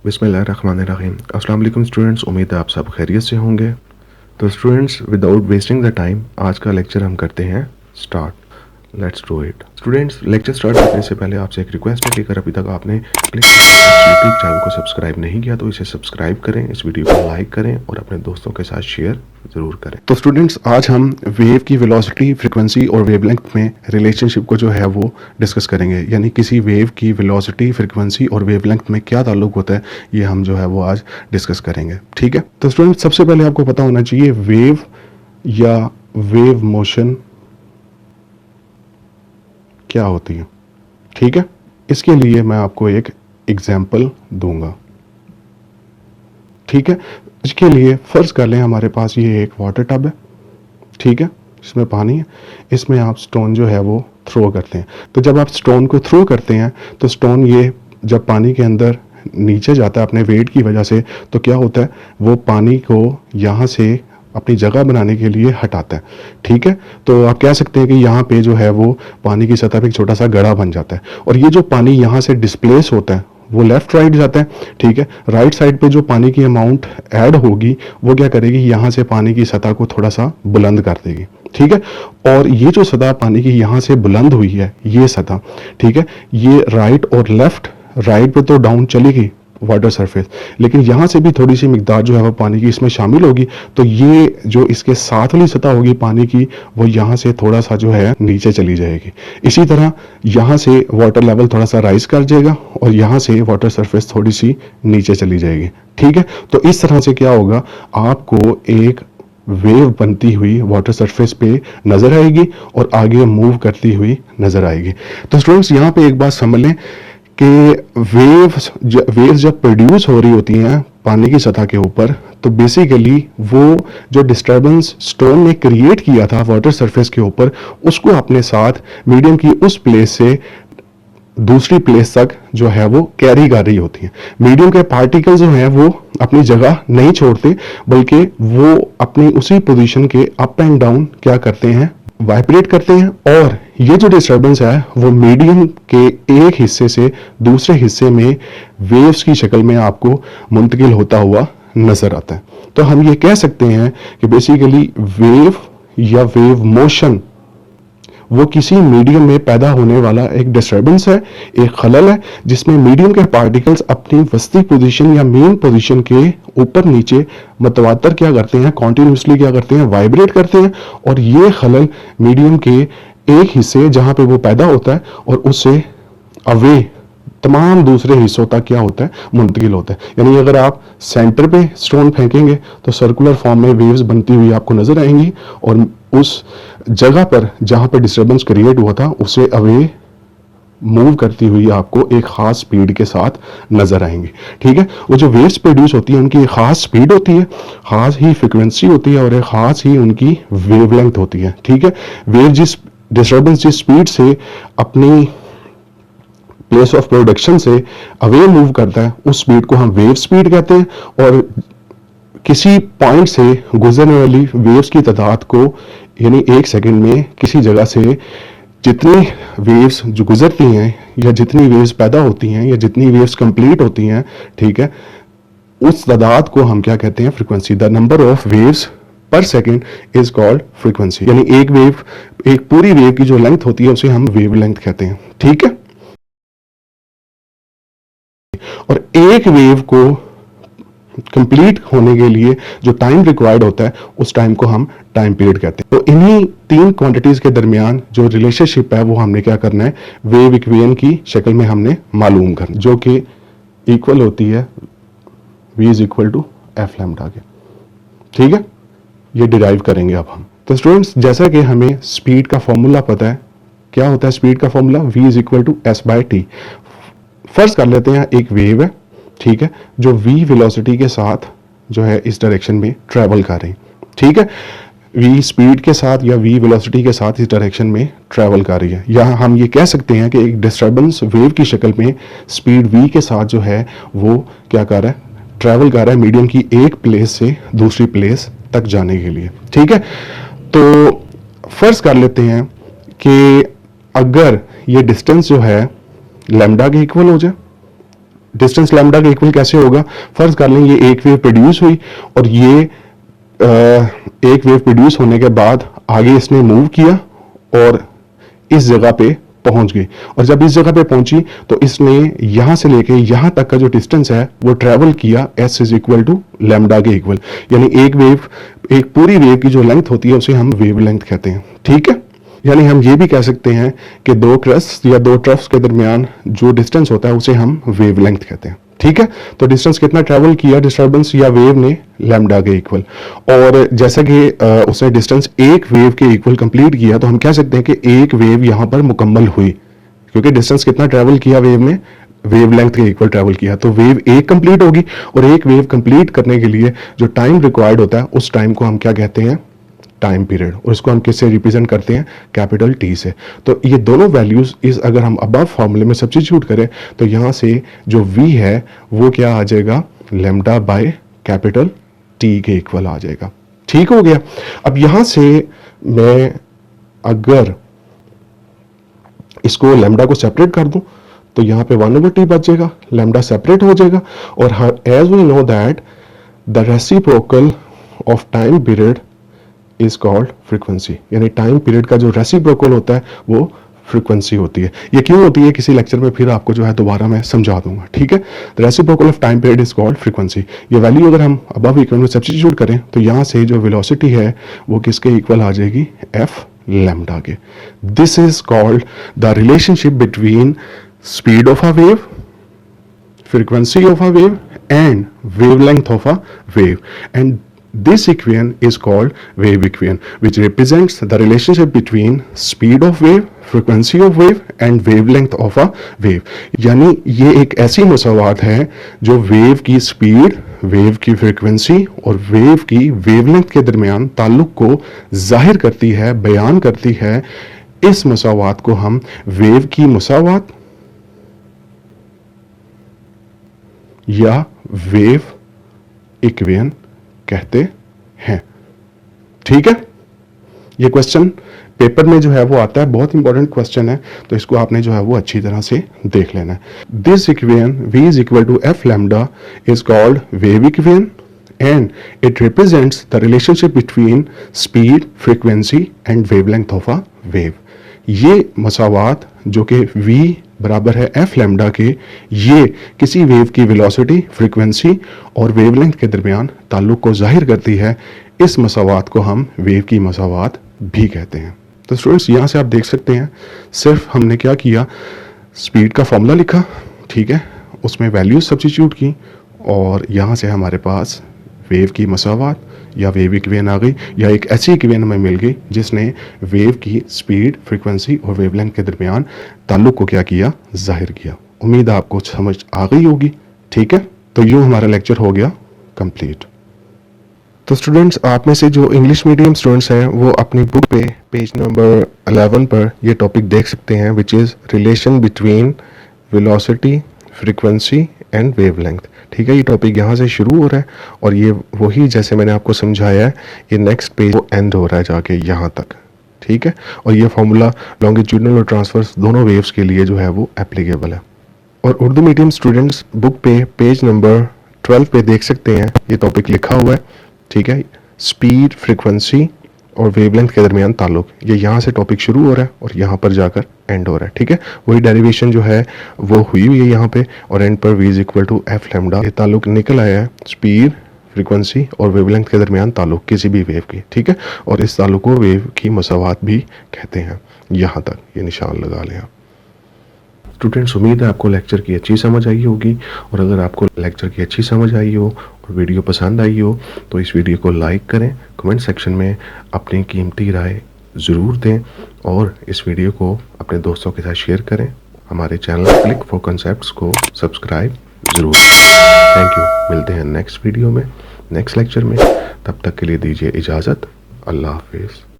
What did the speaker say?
बिस्मिल्लाहिर्रहमानिर्रहीम। अस्सलाम वालेकुम स्टूडेंट्स, उम्मीद है आप सब खैरियत से होंगे। तो students, without wasting the time आज का लेक्चर हम करते हैं start. Let's do it. Students, lecture start करने से पहले आपसे एक रिक्वेस्ट है कि अगर अभी तक आपने यूट्यूब चैनल को सब्सक्राइब नहीं किया तो इसे सब्सक्राइब करें, इस वीडियो को लाइक करें और अपने दोस्तों के साथ शेयर ज़रूर करें। तो स्टूडेंट्स, आज हम वेव की वेलोसिटी, फ्रीक्वेंसी और वेवलेंथ में रिलेशनशिप को जो है वो डिस्कस करेंगे। यानी किसी वेव की वेलोसिटी, फ्रीक्वेंसी और वेवलेंथ में क्या ताल्लुक होता है, ये हम जो है वो आज डिस्कस करेंगे। ठीक है। तो स्टूडेंट्स, सबसे पहले आपको पता होना चाहिए वेव या वेव मोशन क्या होती है। ठीक है। इसके लिए मैं आपको एक एग्जाम्पल दूंगा। ठीक है। इसके लिए फर्ज कर लें हमारे पास ये एक वाटर टब है। ठीक है। इसमें पानी है, इसमें आप स्टोन जो है वो थ्रो करते हैं। तो जब आप स्टोन को थ्रो करते हैं तो स्टोन ये जब पानी के अंदर नीचे जाता है अपने वेट की वजह से, तो क्या होता है, वो पानी को यहाँ से अपनी जगह बनाने के लिए हटाता है। ठीक है। तो आप कह सकते हैं कि यहाँ पे जो है वो पानी की सतह पे एक छोटा सा गड़ा बन जाता है और ये जो पानी यहाँ से डिस्प्लेस होता है वो लेफ्ट राइट जाता है। ठीक है। राइट साइड पे जो पानी की अमाउंट ऐड होगी वो क्या करेगी, यहाँ से पानी की सतह को थोड़ा सा बुलंद कर देगी। ठीक है। और ये जो सतह पानी की यहाँ से बुलंद हुई है, ये सतह, ठीक है, ये राइट और लेफ्ट, राइट पे तो डाउन चलेगी वाटर सरफेस, लेकिन यहाँ से भी थोड़ी सी मिकदार जो है वो पानी की इसमें शामिल होगी। तो ये जो इसके साथ वाली सतह होगी पानी की, वो यहाँ से थोड़ा सा जो है नीचे चली जाएगी। इसी तरह यहाँ से वाटर लेवल थोड़ा सा राइज कर जाएगा और यहाँ से वाटर सरफेस थोड़ी सी नीचे चली जाएगी। ठीक है। तो इस तरह से क्या होगा, आपको एक वेव बनती हुई वाटर सरफेस पे नजर आएगी और आगे मूव करती हुई नजर आएगी। तो स्टूडेंट्स, यहाँ पे एक बात समझ लें कि वेव्स जब प्रोड्यूस हो रही होती हैं पानी की सतह के ऊपर, तो बेसिकली वो जो डिस्टर्बेंस स्टोन ने क्रिएट किया था वाटर सरफेस के ऊपर, उसको अपने साथ मीडियम की उस प्लेस से दूसरी प्लेस तक जो है वो कैरी कर रही होती हैं। मीडियम के पार्टिकल्स जो हैं वो अपनी जगह नहीं छोड़ते, बल्कि वो अपनी उसी पोजीशन के अप एंड डाउन क्या करते हैं, वाइब्रेट करते हैं। और ये जो डिस्टर्बेंस है वो मीडियम के एक हिस्से से दूसरे हिस्से में वेव्स की शक्ल में आपको मुंतकिल होता हुआ नजर आता है। तो हम ये कह सकते हैं कि बेसिकली वेव या वेव मोशन वो किसी मीडियम में पैदा होने वाला एक डिस्टर्बेंस है, एक खलल है, जिसमें मीडियम के पार्टिकल्स अपनी वस्ती पोजीशन या मेन पोजीशन के ऊपर नीचे मतवातर क्या करते हैं, कॉन्टिन्यूसली क्या करते हैं, वाइब्रेट करते हैं। और ये खलल मीडियम के एक हिस्से जहां पे वो पैदा होता है और उससे अवे तमाम दूसरे हिस्सों तक क्या होता है, मुंतकिल होता है। यानी अगर आप सेंटर पे स्टोन फेंकेंगे तो सर्कुलर फॉर्म में वेव्स बनती हुई आपको नजर आएंगी और उस जगह पर जहां पर डिस्टर्बेंस क्रिएट हुआ था उसे अवे मूव करती हुई आपको एक खास स्पीड के साथ नजर आएंगी। ठीक है। वो जो वेव्स प्रोड्यूस होती है उनकी एक खास स्पीड होती है, खास ही फ्रिक्वेंसी होती है और एक खास ही उनकी वेवलेंथ होती है। ठीक है। वेव जिस डिस्टर्बेंस जिस स्पीड से अपनी प्लेस ऑफ प्रोडक्शन से अवे मूव करता है, उस स्पीड को हम वेव स्पीड कहते हैं। और किसी पॉइंट से गुजरने वाली वेव्स की तादाद को, यानी एक सेकंड में किसी जगह से जितनी वेव्स जो गुजरती हैं या जितनी वेव्स पैदा होती हैं या जितनी वेव्स कंप्लीट होती हैं, ठीक है, उस तादाद को हम क्या कहते हैं, frequency. The number of waves पर सेकंड इज कॉल्ड फ्रीक्वेंसी। यानी एक वेव, एक पूरी वेव की जो लेंथ होती है उसे हम वेव लेंथ कहते हैं। ठीक है। और एक वेव को कंप्लीट होने के लिए जो टाइम रिक्वायर्ड होता है उस टाइम को हम टाइम पीरियड कहते हैं। तो इन्हीं तीन क्वांटिटीज के दरमियान जो रिलेशनशिप है वो हमने क्या करना है, वेव इक्वेशन की शक्ल में हमने मालूम करना, जो कि इक्वल होती है v is equal to f lambda के। ठीक है। ये डिराइव करेंगे अब हम। तो स्टूडेंट्स, जैसा कि हमें स्पीड का फॉर्मूला पता है, क्या होता है स्पीड का formula, v is equal to s by t. First कर लेते हैं एक वेव है, ठीक है, जो v वेलोसिटी के साथ जो है इस डायरेक्शन में ट्रेवल कर रही है। ठीक है। v स्पीड के साथ या v वेलोसिटी के साथ इस डायरेक्शन में ट्रेवल कर रही है। या हम ये कह सकते हैं कि एक डिस्टर्बेंस वेव की शक्ल में स्पीड v के साथ जो है वो क्या कर रहा है, ट्रेवल कर रहा है मीडियम की एक प्लेस से दूसरी प्लेस तक जाने के लिए। ठीक है। तो फर्स्ट कर लेते हैं कि अगर ये डिस्टेंस जो है लैम्डा के इक्वल हो जाए, डिस्टेंस लैम्डा का इक्वल कैसे होगा? फर्ज कर लें ये एक वेव प्रोड्यूस हुई और ये एक वेव प्रोड्यूस होने के बाद आगे इसने मूव किया और इस जगह पे पहुंच गई, और जब इस जगह पे पहुंची तो इसने यहां से लेके यहां तक का जो डिस्टेंस है वो ट्रेवल किया s is equal to lambda के इक्वल, यानी एक पूरी वेव की जो लेंथ होती है उसे हम वेव लेंथ कहते हैं। ठीक है, यानी हम ये भी कह सकते हैं कि दो क्रस्ट या दो ट्रफ्स के दरमियान जो डिस्टेंस होता है उसे हम वेव लेंथ कहते हैं। ठीक है, तो डिस्टेंस कितना ट्रेवल किया डिस्टर्बेंस या वेव ने? लैम्डा के इक्वल। और जैसा कि उसने डिस्टेंस एक वेव के इक्वल कंप्लीट किया तो हम कह सकते हैं कि एक वेव यहां पर मुकम्मल हुई, क्योंकि डिस्टेंस कितना ट्रेवल किया वेव ने? वेव लेंथ के इक्वल ट्रेवल किया, तो वेव एक कंप्लीट होगी। और एक वेव कंप्लीट करने के लिए जो टाइम रिक्वायर्ड होता है उस टाइम को हम क्या कहते हैं? Time period. और इसको हम किससे रिप्रेजेंट करते हैं? कैपिटल टी से। तो ये दोनों वैल्यूज इस अगर हम अबव फॉर्मूले में सब्स्टिट्यूट करें तो यहां से जो v है वो क्या आ जाएगा? लैम्डा बाय कैपिटल टी के इक्वल आ जाएगा। ठीक हो गया। अब यहां से मैं अगर इसको लैम्डा को सेपरेट कर दूं तो यहां पे 1/t बच जाएगा, लैम्डा सेपरेट हो जाएगा। और as we know that the reciprocal of time period is called frequency, यानी टाइम पीरियड का जो रेसिप्रोकल होता है वो फ्रीक्वेंसी होती है। ये क्यों होती है किसी लेक्चर में फिर आपको जो है दोबारा मैं समझा दूंगा। ठीक है, the reciprocal of time period is called frequency. ये वैल्यू अगर हम अबव इक्वल में सब्स्टिट्यूट करें तो यहां से जो वेलोसिटी है वो किसके इक्वल आ जाएगी? f लैम्डा के। This is called the relationship between speed of a wave, frequency of a wave and wavelength of a wave, and this equation is called wave equation, which represents the relationship between speed of wave, frequency of wave and wavelength of a wave। यानी ये एक ऐसी मसावात है जो wave की speed, wave की frequency और wave की वेवलेंथ के दरमियान ताल्लुक को जाहिर करती है, बयान करती है। इस मसावात को हम वेव की मसावात या वेव इक्वेशन कहते हैं। ठीक है, ये क्वेश्चन पेपर में जो है वो आता है, बहुत इंपॉर्टेंट क्वेश्चन है, तो इसको आपने जो है वो अच्छी तरह से देख लेना है। This equation v is equal to f lambda is called wave equation and it represents the relationship between speed, frequency and wavelength of a wave. ये मसावात जो कि v बराबर है f लैम्डा के, ये किसी वेव की वेलोसिटी, फ्रीक्वेंसी और वेवलेंथ के दरमियान ताल्लुक को जाहिर करती है। इस मसावात को हम वेव की मसावात भी कहते हैं। तो स्टूडेंट्स यहाँ से आप देख सकते हैं सिर्फ हमने क्या किया, स्पीड का फॉर्मूला लिखा, ठीक है, उसमें वैल्यूज सब्स्टिट्यूट की और यहाँ से हमारे पास वेव की मसावात या वेव इक्वेशन आ गई, या एक ऐसी इक्वेशन हमें मिल गई जिसने वेव की स्पीड, फ्रीक्वेंसी और वेवलेंथ के दरमियान ताल्लुक को क्या किया? जाहिर किया। उम्मीद है आपको समझ आ गई होगी। ठीक है, तो यूँ हमारा लेक्चर हो गया कंप्लीट। तो स्टूडेंट्स, आप में से जो इंग्लिश मीडियम स्टूडेंट्स हैं वो अपनी बुक पे पेज नंबर 11 पर ये टॉपिक देख सकते हैं, which is relation between velocity, frequency and wavelength. ठीक है, ये टॉपिक यहाँ से शुरू हो रहा है और ये वही जैसे मैंने आपको समझाया है, ये नेक्स्ट पेज वो एंड हो रहा है जाके यहाँ तक। ठीक है, और ये फॉर्मूला लॉन्गिट्यूडनल और ट्रांसवर्स दोनों वेव्स के लिए जो है वो एप्लीकेबल है। और उर्दू मीडियम स्टूडेंट्स बुक पे पेज नंबर 12 पे देख सकते हैं ये टॉपिक लिखा हुआ है। ठीक है, स्पीड, फ्रीक्वेंसी और वेवलेंथ के दरमियान ताल्लुक, ये यहाँ से टॉपिक शुरू हो रहा है और यहाँ पर जाकर एंड हो रहा है। ठीक है, वही डेरिवेशन जो है वो हुई हुई है यहाँ पे, और एंड पर v is equal to f lambda ये ताल्लुक निकल आया है स्पीड, फ्रीक्वेंसी और वेवलेंथ के दरमियान ताल्लुक किसी भी वेव की। ठीक है, और इस ताल्लुक को वेव की मसावात भी कहते हैं। यहाँ तक ये निशान लगा लें आप। स्टूडेंट्स, उम्मीद है आपको लेक्चर की अच्छी समझ आई होगी, और अगर आपको लेक्चर की अच्छी समझ आई हो और वीडियो पसंद आई हो तो इस वीडियो को लाइक करें, कमेंट सेक्शन में अपनी कीमती राय ज़रूर दें और इस वीडियो को अपने दोस्तों के साथ शेयर करें। हमारे चैनल क्लिक फॉर कॉन्सेप्ट्स को सब्सक्राइब ज़रूर करें। थैंक यू, मिलते हैं नेक्स्ट वीडियो में, नेक्स्ट लेक्चर में। तब तक के लिए दीजिए इजाज़त। अल्लाह हाफिज़।